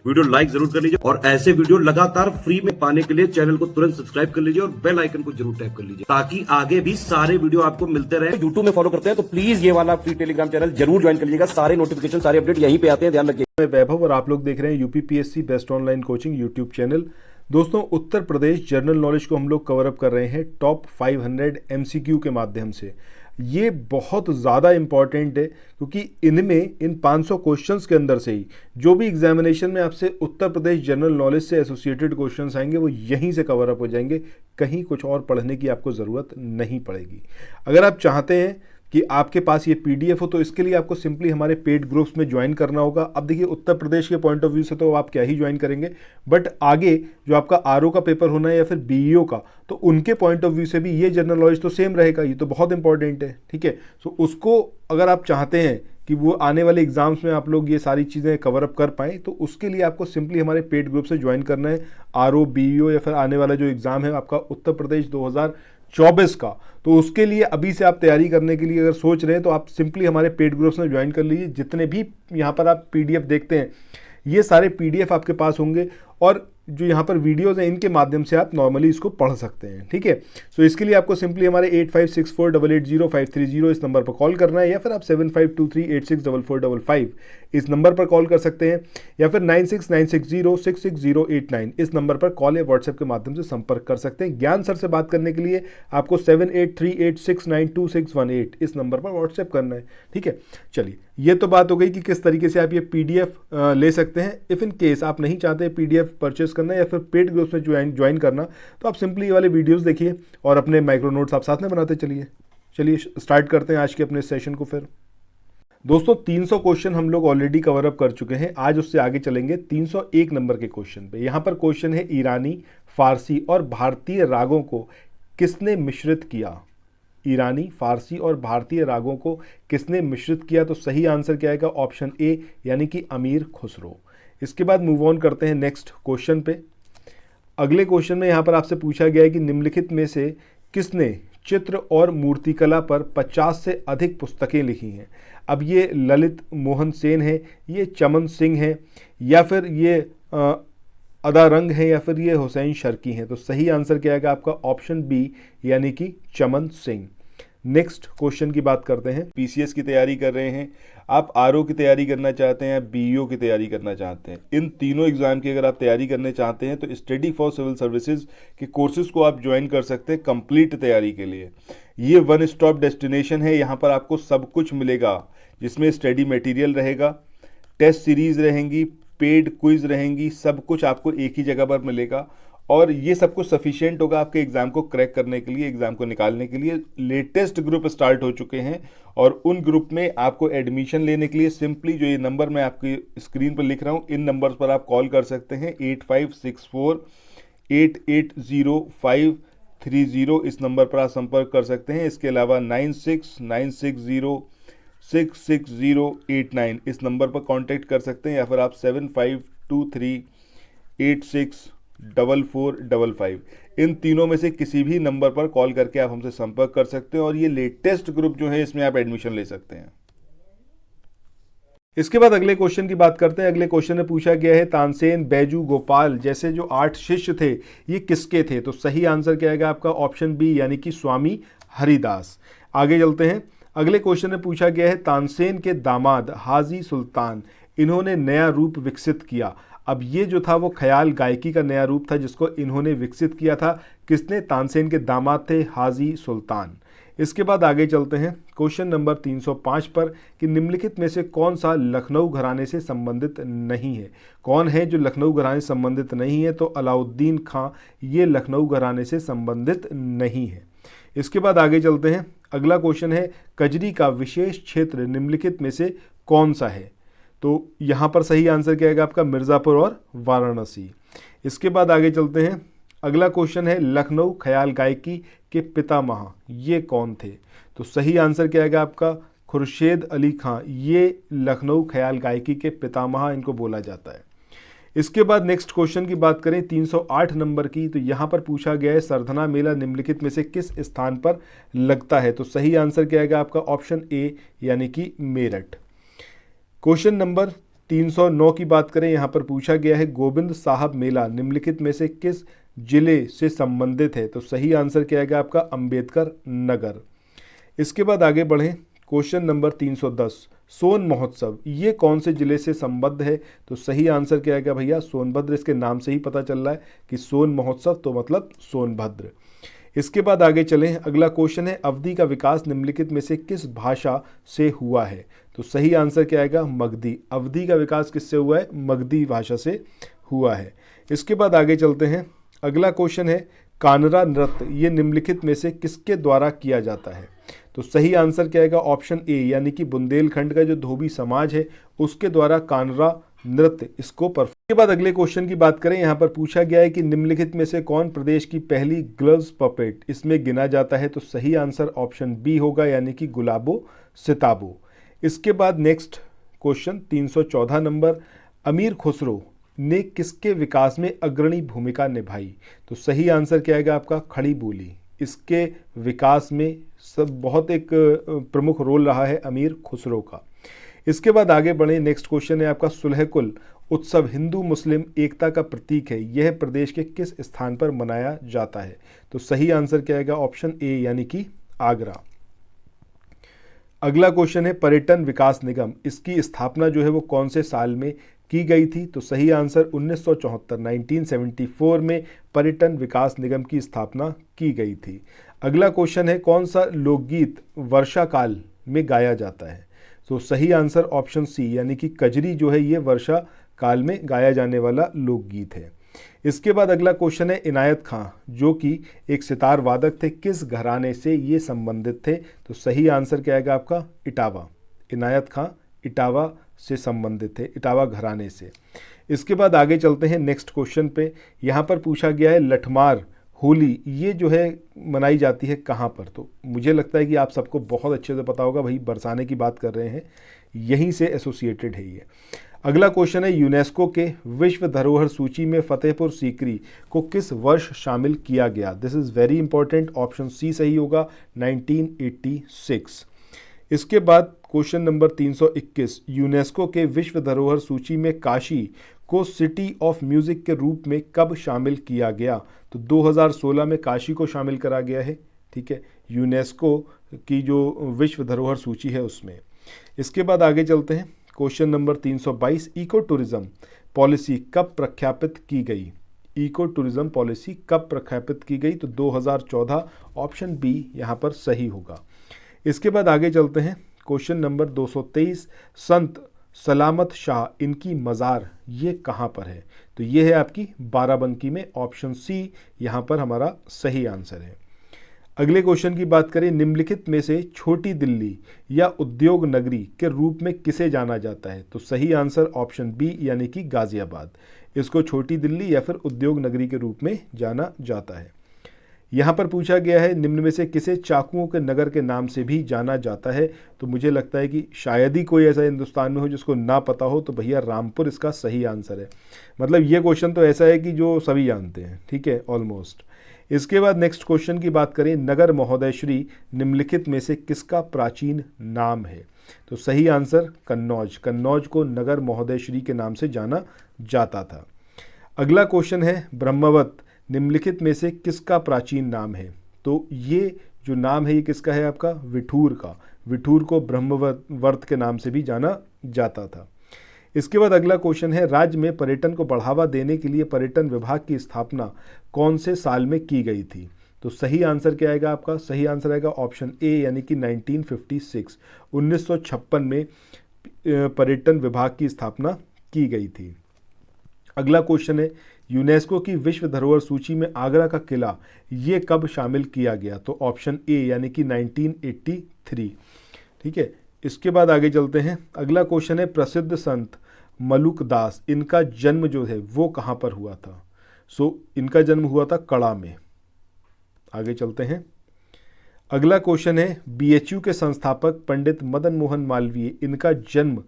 Video like जरूर कर लीजिए और ऐसे वीडियो लगातार फ्री में पाने के लिए चैनल को तुरंत सब्सक्राइब कर लीजिए और बेल आइकन को जरूर टैप कर लीजिए ताकि आगे भी सारे वीडियो आपको मिलते रहे। यूट्यूब में फॉलो करते हैं तो प्लीज ये वाला फ्री टेलीग्राम चैनल जरूर ज्वाइन कर लीजिएगा। सारे नोटिफिकेशन सारे अपडेट यहीं पे आते हैं, ध्यान रखिए। मैं वैभव और आप लोग देख रहे हैं UPPSC best online coaching YouTube channel. दोस्तों, उत्तर प्रदेश जनरल नॉलेज को हम लोग कवर अप कर रहे हैं टॉप 500 एमसीक्यू के माध्यम से। ये बहुत ज़्यादा इम्पॉर्टेंट है क्योंकि इन 500 क्वेश्चंस के अंदर से ही जो भी एग्जामिनेशन में आपसे उत्तर प्रदेश जनरल नॉलेज से एसोसिएटेड क्वेश्चंस आएंगे वो यहीं से कवर अप हो जाएंगे। कहीं कुछ और पढ़ने की आपको ज़रूरत नहीं पड़ेगी। अगर आप चाहते हैं कि आपके पास ये पीडीएफ हो तो इसके लिए आपको सिंपली हमारे पेड ग्रुप्स में ज्वाइन करना होगा। अब देखिए, उत्तर प्रदेश के पॉइंट ऑफ व्यू से तो आप क्या ही ज्वाइन करेंगे, बट आगे जो आपका आरओ का पेपर होना है या फिर बीईओ का, तो उनके पॉइंट ऑफ व्यू से भी ये जनरल नॉलेज तो सेम रहेगा। ये तो बहुत इंपॉर्टेंट है, ठीक है। सो उसको अगर आप चाहते हैं कि वो आने वाले एग्जाम्स में आप लोग ये सारी चीज़ें कवर अप कर पाएँ तो उसके लिए आपको सिंपली हमारे पेड ग्रुप से ज्वाइन करना है। आरओ, बीईओ या फिर आने वाला जो एग्ज़ाम है आपका उत्तर प्रदेश 2024 का, तो उसके लिए अभी से आप तैयारी करने के लिए अगर सोच रहे हैं तो आप सिंपली हमारे पेड ग्रुप्स में ज्वाइन कर लीजिए। जितने भी यहाँ पर आप पीडीएफ देखते हैं ये सारे पीडीएफ आपके पास होंगे और जो यहाँ पर वीडियोज़ हैं इनके माध्यम से आप नॉर्मली इसको पढ़ सकते हैं, ठीक है। सो इसके लिए आपको सिंपली हमारे 8564880530 इस नंबर पर कॉल करना है या फिर आप 7523864455 इस नंबर पर कॉल कर सकते हैं या फिर 9696066089 इस नंबर पर कॉल या व्हाट्सएप के माध्यम से संपर्क कर सकते हैं। ज्ञान सर से बात करने के लिए आपको 7838692618 इस नंबर पर व्हाट्सएप करना है, ठीक है। चलिए, ये तो बात हो गई कि किस तरीके से आप ये पीडीएफ ले सकते हैं। इफ़ इन केस आप नहीं चाहते पीडीएफ परचेस करना या फिर पेड ग्रुप्स में ज्वाइन करना तो आप सिंपली ये वाले वीडियोस देखिए और अपने माइक्रो नोट्स आप साथ में बनाते चलिए स्टार्ट करते हैं आज के अपने सेशन को। फिर दोस्तों, 300 क्वेश्चन हम लोग ऑलरेडी कवर अप कर चुके हैं। आज उससे आगे चलेंगे 301 नंबर के क्वेश्चन पे। यहाँ पर क्वेश्चन है, ईरानी, फारसी और भारतीय रागों को किसने मिश्रित किया? ईरानी, फारसी और भारतीय रागों को किसने मिश्रित किया? तो सही आंसर क्या आएगा? ऑप्शन ए यानी कि अमीर खुसरो। इसके बाद मूव ऑन करते हैं नेक्स्ट क्वेश्चन पे। अगले क्वेश्चन में यहाँ पर आपसे पूछा गया है कि निम्नलिखित में से किसने चित्र और मूर्तिकला पर 50 से अधिक पुस्तकें लिखी हैं? अब ये ललित मोहन सेन है, ये चमन सिंह है या फिर ये अदा रंग है या फिर ये हुसैन शर्की हैं। तो सही आंसर क्या आएगा आपका? ऑप्शन बी यानी कि चमन सिंह। नेक्स्ट क्वेश्चन की बात करते हैं। पीसीएस की तैयारी कर रहे हैं आप, आरओ की तैयारी करना चाहते हैं, बीईओ की तैयारी करना चाहते हैं, इन तीनों एग्जाम की अगर आप तैयारी करने चाहते हैं तो स्टडी फॉर सिविल सर्विसेज के कोर्सेज को आप ज्वाइन कर सकते हैं कंप्लीट तैयारी के लिए। ये वन स्टॉप डेस्टिनेशन है, यहाँ पर आपको सब कुछ मिलेगा जिसमें स्टडी मटेरियल रहेगा, टेस्ट सीरीज रहेंगी, पेड क्विज रहेंगी, सब कुछ आपको एक ही जगह पर मिलेगा और ये सब कुछ सफिशिएंट होगा आपके एग्जाम को क्रैक करने के लिए, एग्जाम को निकालने के लिए। लेटेस्ट ग्रुप स्टार्ट हो चुके हैं और उन ग्रुप में आपको एडमिशन लेने के लिए सिंपली जो ये नंबर मैं आपकी स्क्रीन पर लिख रहा हूँ इन नंबर्स पर आप कॉल कर सकते हैं। 8564880530 इस नंबर पर आप संपर्क कर सकते हैं। इसके अलावा 9696066089 इस नंबर पर कांटेक्ट कर सकते हैं या फिर आप 7523864455 इन तीनों में से किसी भी नंबर पर कॉल करके आप हमसे संपर्क कर सकते हैं और ये लेटेस्ट ग्रुप जो है इसमें आप एडमिशन ले सकते हैं। इसके बाद अगले क्वेश्चन की बात करते हैं। अगले क्वेश्चन में पूछा गया है, तानसेन, बैजू, गोपाल जैसे जो 8 शिष्य थे ये किसके थे? तो सही आंसर क्या आएगा आपका? ऑप्शन बी यानी कि स्वामी हरिदास। आगे चलते हैं। अगले क्वेश्चन में पूछा गया है, तानसेन के दामाद हाजी सुल्तान इन्होंने नया रूप विकसित किया। अब ये जो था वो ख्याल गायकी का नया रूप था जिसको इन्होंने विकसित किया था। किसने? तानसेन के दामाद थे हाजी सुल्तान। इसके बाद आगे चलते हैं क्वेश्चन नंबर 305 पर कि निम्नलिखित में से कौन सा लखनऊ घराने से संबंधित नहीं है? कौन है जो लखनऊ घराने से संबंधित नहीं है? तो अलाउद्दीन खां ये लखनऊ घराने से संबंधित नहीं है। इसके बाद आगे चलते हैं। अगला क्वेश्चन है, कजरी का विशेष क्षेत्र निम्नलिखित में से कौन सा है? तो यहाँ पर सही आंसर क्या आएगा आपका? मिर्ज़ापुर और वाराणसी। इसके बाद आगे चलते हैं। अगला क्वेश्चन है, लखनऊ ख्याल गायकी के पितामह ये कौन थे? तो सही आंसर क्या आएगा आपका? खुर्शीद अली खां ये लखनऊ ख्याल गायकी के पितामह इनको बोला जाता है। इसके बाद नेक्स्ट क्वेश्चन की बात करें 308 नंबर की, तो यहाँ पर पूछा गया है, सरधना मेला निम्नलिखित में से किस स्थान पर लगता है? तो सही आंसर क्या आएगा आपका? ऑप्शन ए यानी कि मेरठ। क्वेश्चन नंबर 309 की बात करें, यहाँ पर पूछा गया है गोविंद साहब मेला निम्नलिखित में से किस जिले से संबंधित है? तो सही आंसर क्या आएगा आपका? अंबेडकर नगर। इसके बाद आगे बढ़ें, क्वेश्चन नंबर 310, सोन महोत्सव ये कौन से जिले से संबद्ध है? तो सही आंसर क्या आएगा भैया? सोनभद्र। इसके नाम से ही पता चल रहा है कि सोन महोत्सव तो मतलब सोनभद्र। इसके बाद आगे चलें, अगला क्वेश्चन है अवधी का विकास निम्नलिखित में से किस भाषा से हुआ है? तो सही आंसर क्या आएगा? मगधी। अवधी का विकास किससे हुआ है? मगधी भाषा से हुआ है। इसके बाद आगे चलते हैं, अगला क्वेश्चन है कानरा नृत्य ये निम्नलिखित में से किसके द्वारा किया जाता है? तो सही आंसर क्या आएगा? ऑप्शन ए यानी कि बुंदेलखंड का जो धोबी समाज है उसके द्वारा कानरा नृत्य इसको परफॉर्म। के बाद अगले क्वेश्चन की बात करें, यहाँ पर पूछा गया है कि निम्नलिखित में से कौन प्रदेश की पहली ग्लव्स पपेट इसमें गिना जाता है? तो सही आंसर ऑप्शन बी होगा यानी कि गुलाबो सिताबो। इसके बाद नेक्स्ट क्वेश्चन 314 नंबर, अमीर खुसरो ने किसके विकास में अग्रणी भूमिका निभाई? तो सही आंसर क्या आएगा आपका? खड़ी बोली। इसके विकास में सब बहुत एक प्रमुख रोल रहा है अमीर खुसरो का। इसके बाद आगे बढ़े, नेक्स्ट क्वेश्चन है आपका सुलहकुल उत्सव हिंदू मुस्लिम एकता का प्रतीक है, यह प्रदेश के किस स्थान पर मनाया जाता है? तो सही आंसर क्या आएगा? ऑप्शन ए यानी कि आगरा। अगला क्वेश्चन है पर्यटन विकास निगम इसकी स्थापना जो है वो कौन से साल में की गई थी? तो सही आंसर 1974 1974 में पर्यटन विकास निगम की स्थापना की गई थी। अगला क्वेश्चन है कौन सा लोकगीत वर्षा काल में गाया जाता है? तो सही आंसर ऑप्शन सी यानी कि कजरी जो है ये वर्षा काल में गाया जाने वाला लोकगीत है। इसके बाद अगला क्वेश्चन है इनायत खां जो कि एक सितार वादक थे किस घराने से ये संबंधित थे? तो सही आंसर क्या आएगा आपका? इटावा। इनायत खां इटावा से संबंधित थे, इटावा घराने से। इसके बाद आगे चलते हैं नेक्स्ट क्वेश्चन पे। यहाँ पर पूछा गया है लठमार होली ये जो है मनाई जाती है कहाँ पर? तो मुझे लगता है कि आप सबको बहुत अच्छे से पता होगा, भाई बरसाने की बात कर रहे हैं, यहीं से एसोसिएटेड है ये। अगला क्वेश्चन है यूनेस्को के विश्व धरोहर सूची में फतेहपुर सीकरी को किस वर्ष शामिल किया गया? This is very important, option C सही होगा 1986। इसके बाद क्वेश्चन नंबर 321, यूनेस्को के विश्व धरोहर सूची में काशी को सिटी ऑफ म्यूजिक के रूप में कब शामिल किया गया? तो 2016 में काशी को शामिल करा गया है, ठीक है, यूनेस्को की जो विश्व धरोहर सूची है उसमें। इसके बाद आगे चलते हैं, question number 322, eco tourism policy कब प्रख्यापित की गई? इको टूरिज्म पॉलिसी कब प्रख्यापित की गई? तो 2014, ऑप्शन बी यहाँ पर सही होगा। इसके बाद आगे चलते हैं, क्वेश्चन नंबर 223, संत सलामत शाह इनकी मज़ार ये कहाँ पर है? तो ये है आपकी बाराबंकी में, ऑप्शन सी यहाँ पर हमारा सही आंसर है। अगले क्वेश्चन की बात करें, निम्नलिखित में से छोटी दिल्ली या उद्योग नगरी के रूप में किसे जाना जाता है? तो सही आंसर ऑप्शन बी यानी कि गाजियाबाद। इसको छोटी दिल्ली या फिर उद्योग नगरी के रूप में जाना जाता है। यहाँ पर पूछा गया है निम्न में से किसे चाकुओं के नगर के नाम से भी जाना जाता है? तो मुझे लगता है कि शायद ही कोई ऐसा हिंदुस्तान में हो जिसको ना पता हो, तो भैया रामपुर इसका सही आंसर है। मतलब ये क्वेश्चन तो ऐसा है कि जो सभी जानते हैं, ठीक है, ऑलमोस्ट। इसके बाद नेक्स्ट क्वेश्चन की बात करें, नगर महोदयश्री निम्नलिखित में से किसका प्राचीन नाम है? तो सही आंसर कन्नौज। कन्नौज को नगर महोदयश्री के नाम से जाना जाता था। अगला क्वेश्चन है ब्रह्मवत निम्नलिखित में से किसका प्राचीन नाम है? तो ये जो नाम है ये किसका है आपका? विठूर का। विठूर को ब्रह्मवर्त के नाम से भी जाना जाता था। इसके बाद अगला क्वेश्चन है, राज्य में पर्यटन को बढ़ावा देने के लिए पर्यटन विभाग की स्थापना कौन से साल में की गई थी? तो सही आंसर क्या आएगा आपका? सही आंसर आएगा ऑप्शन ए यानी कि 1956। 1956 में पर्यटन विभाग की स्थापना की गई थी। अगला क्वेश्चन है, यूनेस्को की विश्व धरोहर सूची में आगरा का किला ये कब शामिल किया गया? तो ऑप्शन ए यानी कि 1983, ठीक है। इसके बाद आगे चलते हैं, अगला क्वेश्चन है, प्रसिद्ध संत मलुक दास इनका जन्म जो है वो कहाँ पर हुआ था? इनका जन्म हुआ था कड़ा में। आगे चलते हैं, अगला क्वेश्चन है, बीएचयू के संस्थापक पंडित मदन मोहन मालवीय इनका जन्म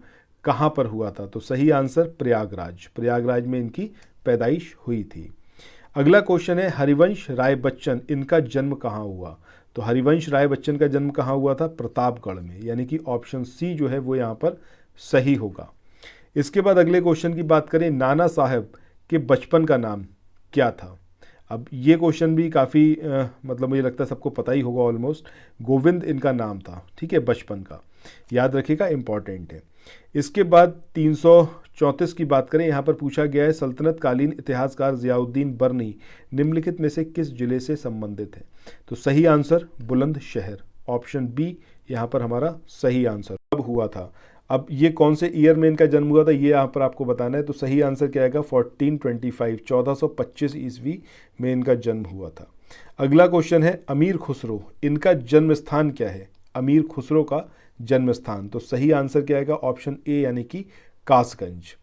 कहाँ पर हुआ था? तो सही आंसर प्रयागराज। प्रयागराज में इनकी पैदाइश हुई थी। अगला क्वेश्चन है, हरिवंश राय बच्चन इनका जन्म कहाँ हुआ? तो हरिवंश राय बच्चन का जन्म कहाँ हुआ था? प्रतापगढ़ में, यानी कि ऑप्शन सी जो है वो यहाँ पर सही होगा। इसके बाद अगले क्वेश्चन की बात करें, नाना साहब के बचपन का नाम क्या था। अब ये क्वेश्चन भी काफ़ी मतलब मुझे लगता है सबको पता ही होगा ऑलमोस्ट। गोविंद इनका नाम था, ठीक है, बचपन का, याद रखिएगा, इंपॉर्टेंट है। इसके बाद 334 की बात करें, यहाँ पर पूछा गया है, सल्तनत कालीन इतिहासकार ज़ियाउद्दीन बर्नी निम्नलिखित में से किस जिले से संबंधित है। तो सही आंसर बुलंदशहर, ऑप्शन बी यहाँ पर हमारा सही आंसर। कब हुआ था, अब ये कौन से ईयर में इनका जन्म हुआ था ये यहाँ पर आपको बताना है। तो सही आंसर क्या आएगा, 1425, 1425 ईस्वी में इनका जन्म हुआ था। अगला क्वेश्चन है, अमीर खुसरो इनका जन्म स्थान क्या है। अमीर खुसरो का जन्म स्थान, तो सही आंसर क्या आएगा, ऑप्शन ए यानी कि कासगंज।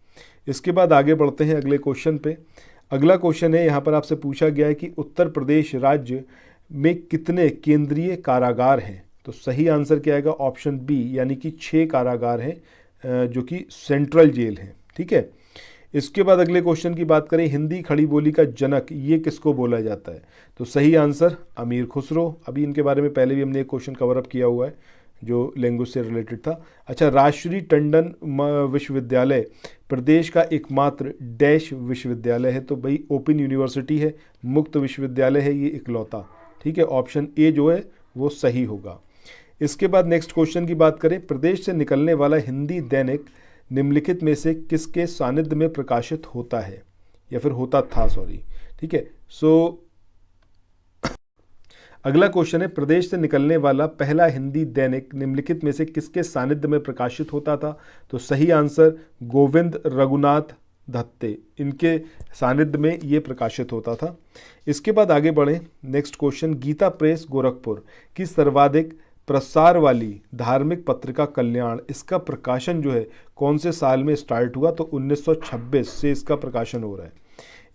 इसके बाद आगे बढ़ते हैं अगले क्वेश्चन पे। अगला क्वेश्चन है, यहाँ पर आपसे पूछा गया है कि उत्तर प्रदेश राज्य में कितने केंद्रीय कारागार हैं। तो सही आंसर क्या आएगा, ऑप्शन बी यानी कि 6 कारागार हैं जो कि सेंट्रल जेल हैं, ठीक है। इसके बाद अगले क्वेश्चन की बात करें, हिंदी खड़ी बोली का जनक ये किसको बोला जाता है। तो सही आंसर अमीर खुसरो। अभी इनके बारे में पहले भी हमने एक क्वेश्चन कवर अप किया हुआ है जो लैंग्वेज से रिलेटेड था। अच्छा, राष्ट्रीय टंडन विश्वविद्यालय प्रदेश का एकमात्र डैश विश्वविद्यालय है। तो भाई ओपन यूनिवर्सिटी है, मुक्त विश्वविद्यालय है ये इकलौता, ठीक है। ऑप्शन ए जो है वो सही होगा। इसके बाद नेक्स्ट क्वेश्चन की बात करें, प्रदेश से निकलने वाला हिंदी दैनिक निम्नलिखित में से किसके सानिध्य में प्रकाशित होता है, या फिर होता था, सॉरी, ठीक है। सो अगला क्वेश्चन है, प्रदेश से निकलने वाला पहला हिंदी दैनिक निम्नलिखित में से किसके सानिध्य में प्रकाशित होता था। तो सही आंसर गोविंद रघुनाथ दत्ते, इनके सानिध्य में ये प्रकाशित होता था। इसके बाद आगे बढ़ें, next question, Gita press Gorakhpur की सर्वाधिक प्रसार वाली धार्मिक पत्रिका कल्याण, इसका प्रकाशन जो है कौन से साल में स्टार्ट हुआ। तो 1926 से इसका प्रकाशन हो रहा है।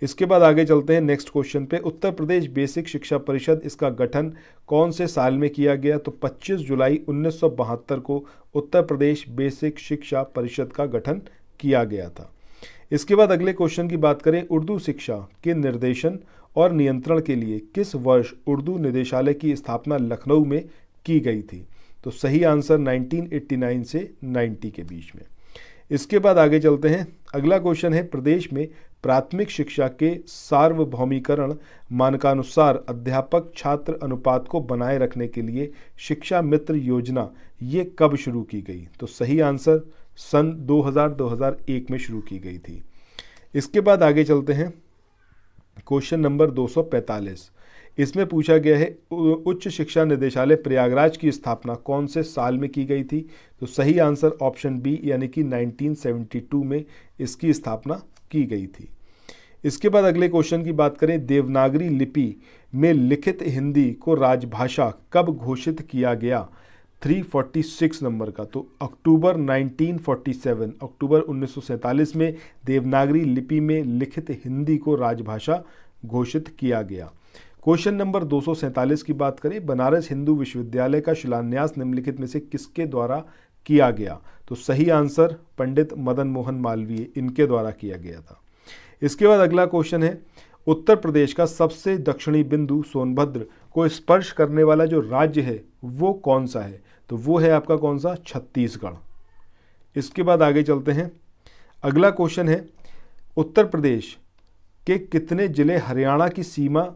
इसके बाद आगे चलते हैं नेक्स्ट क्वेश्चन पे, उत्तर प्रदेश बेसिक शिक्षा परिषद इसका गठन कौन से साल में किया गया। तो 25 जुलाई 1972 को उत्तर प्रदेश बेसिक शिक्षा परिषद का गठन किया गया था। इसके बाद अगले क्वेश्चन की बात करें, उर्दू शिक्षा के निर्देशन और नियंत्रण के लिए किस वर्ष उर्दू निदेशालय की स्थापना लखनऊ में की गई थी। तो सही आंसर 1989 से 90 के बीच में। इसके बाद आगे चलते हैं, अगला क्वेश्चन है, प्रदेश में प्राथमिक शिक्षा के सार्वभौमिकरण मानकानुसार अध्यापक छात्र अनुपात को बनाए रखने के लिए शिक्षा मित्र योजना ये कब शुरू की गई। तो सही आंसर सन 2000-2001 में शुरू की गई थी। इसके बाद आगे चलते हैं, क्वेश्चन नंबर 245, इसमें पूछा गया है, उच्च शिक्षा निदेशालय प्रयागराज की स्थापना कौन से साल में की गई थी। तो सही आंसर ऑप्शन बी यानी कि 1972 में इसकी स्थापना की गई थी। इसके बाद अगले क्वेश्चन की बात करें, देवनागरी लिपि में लिखित हिंदी को राजभाषा कब घोषित किया गया। 346 नंबर का, तो अक्टूबर 1947, अक्टूबर 1947 में देवनागरी लिपि में लिखित हिंदी को राजभाषा घोषित किया गया। क्वेश्चन नंबर 247 की बात करें, बनारस हिंदू विश्वविद्यालय का शिलान्यास निम्नलिखित में से किसके द्वारा किया गया। तो सही आंसर पंडित मदन मोहन मालवीय, इनके द्वारा किया गया था। इसके बाद अगला क्वेश्चन है, उत्तर प्रदेश का सबसे दक्षिणी बिंदु सोनभद्र को स्पर्श करने वाला जो राज्य है वो कौन सा है। तो वो है आपका कौन सा, छत्तीसगढ़। इसके बाद आगे चलते हैं, अगला क्वेश्चन है, उत्तर प्रदेश के कितने जिले हरियाणा की सीमा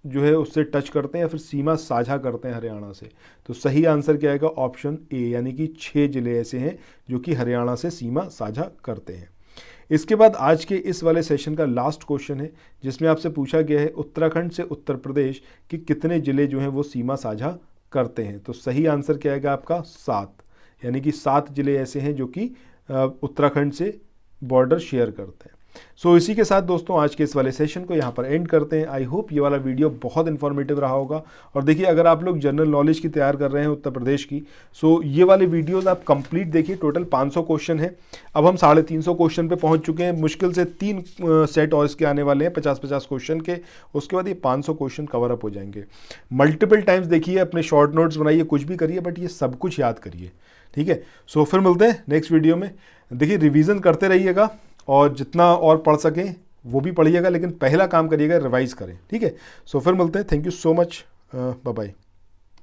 जो है उससे टच करते हैं या फिर सीमा साझा करते हैं हरियाणा से। तो सही आंसर क्या आएगा, ऑप्शन ए यानी कि 6 जिले ऐसे हैं जो कि हरियाणा से सीमा साझा करते हैं। इसके बाद आज के इस वाले सेशन का लास्ट क्वेश्चन है जिसमें आपसे पूछा गया है, उत्तराखंड से उत्तर प्रदेश के कितने जिले जो हैं वो सीमा साझा करते हैं। तो सही आंसर क्या आएगा आपका 7, यानी कि 7 जिले ऐसे हैं जो कि उत्तराखंड से बॉर्डर शेयर करते हैं। सो इसी के साथ दोस्तों आज के इस वाले सेशन को यहाँ पर एंड करते हैं। आई होप ये वाला वीडियो बहुत इन्फॉर्मेटिव रहा होगा। और देखिए, अगर आप लोग जनरल नॉलेज की तैयार कर रहे हैं उत्तर प्रदेश की, सो ये वाले वीडियोस आप कंप्लीट देखिए। टोटल 500 क्वेश्चन है, अब हम 350 क्वेश्चन पे पहुँच चुके हैं। मुश्किल से 3 सेट और इसके आने वाले हैं 50-50 क्वेश्चन के। उसके बाद ये 500 क्वेश्चन कवर अप हो जाएंगे। मल्टीपल टाइम्स देखिए, अपने शॉर्ट नोट्स बनाइए, कुछ भी करिए, बट ये सब कुछ याद करिए, ठीक है। सो फिर मिलते हैं नेक्स्ट वीडियो में। देखिए, रिवीजन करते रहिएगा और जितना और पढ़ सकें वो भी पढ़िएगा, लेकिन पहला काम करिएगा रिवाइज करें, ठीक है। सो फिर मिलते हैं। Thank you so much, bye bye.